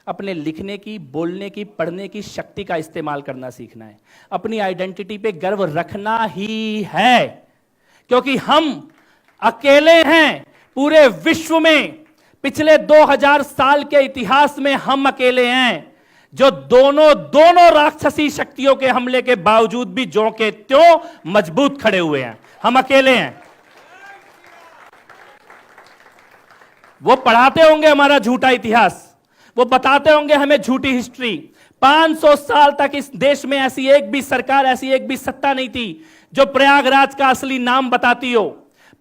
अपने लिखने की, बोलने की, पढ़ने की शक्ति का इस्तेमाल करना सीखना है। अपनी आइडेंटिटी पे गर्व रखना ही है, क्योंकि हम अकेले हैं पूरे विश्व में। पिछले 2000 साल के इतिहास में हम अकेले हैं जो दोनों राक्षसी शक्तियों के हमले के बावजूद भी ज्यों के त्यों मजबूत खड़े हुए हैं। हम अकेले हैं। वो पढ़ाते होंगे हमारा झूठा इतिहास, वो बताते होंगे हमें झूठी हिस्ट्री। 500 साल तक इस देश में ऐसी एक भी सरकार, ऐसी एक भी सत्ता नहीं थी जो प्रयागराज का असली नाम बताती हो।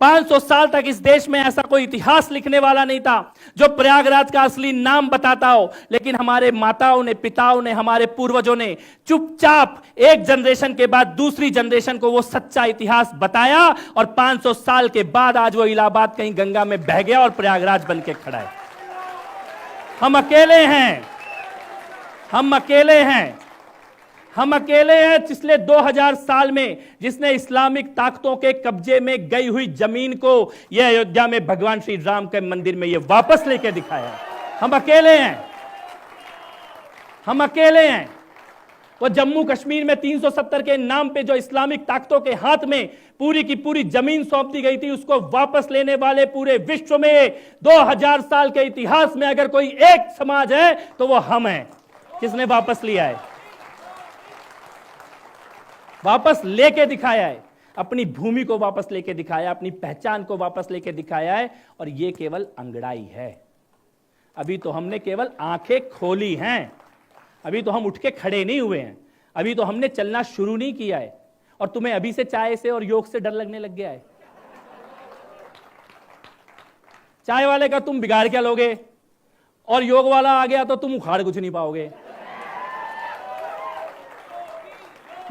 500 साल तक इस देश में ऐसा कोई इतिहास लिखने वाला नहीं था जो प्रयागराज का असली नाम बताता हो। लेकिन हमारे माताओं ने, पिताओं ने, हमारे पूर्वजों ने चुपचाप एक जनरेशन के बाद दूसरी जनरेशन को वो सच्चा इतिहास बताया, और 500 साल के बाद आज वो इलाहाबाद कहीं गंगा में बह गया और प्रयागराज बन के खड़ा है। हम अकेले हैं, हम अकेले हैं, हम अकेले हैं पिछले 2000 साल में जिसने इस्लामिक ताकतों के कब्जे में गई हुई जमीन को यह अयोध्या में भगवान श्री राम के मंदिर में यह वापस लेके दिखाया। हम अकेले हैं, हम अकेले हैं। वो जम्मू कश्मीर में 370 के नाम पे जो इस्लामिक ताकतों के हाथ में पूरी की पूरी जमीन सौंप दी गई थी, उसको वापस लेने वाले पूरे विश्व में 2000 साल के इतिहास में अगर कोई एक समाज है तो वो हम हैं, जिसने वापस लिया है, वापस लेके दिखाया है। अपनी भूमि को वापस लेके दिखाया, अपनी पहचान को वापस लेके दिखाया है। और ये केवल अंगड़ाई है। अभी तो हमने केवल आंखें खोली हैं, अभी तो हम उठ के खड़े नहीं हुए हैं, अभी तो हमने चलना शुरू नहीं किया है। और तुम्हें अभी से चाय से और योग से डर लगने लग गया है। चाय वाले का तुम बिगाड़ क्या लोगे, और योग वाला आ गया तो तुम उखाड़ कुछ नहीं पाओगे।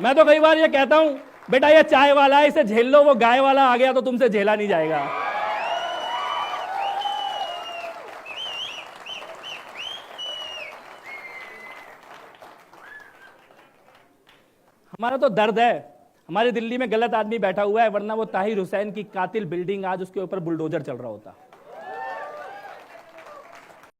मैं तो कई बार ये कहता हूं, बेटा ये चाय वाला है, इसे झेल लो, वो गाय वाला आ गया तो तुमसे झेला नहीं जाएगा। हमारा तो दर्द है, हमारी दिल्ली में गलत आदमी बैठा हुआ है, वरना वो ताहिर हुसैन की कातिल बिल्डिंग आज उसके ऊपर बुलडोजर चल रहा होता।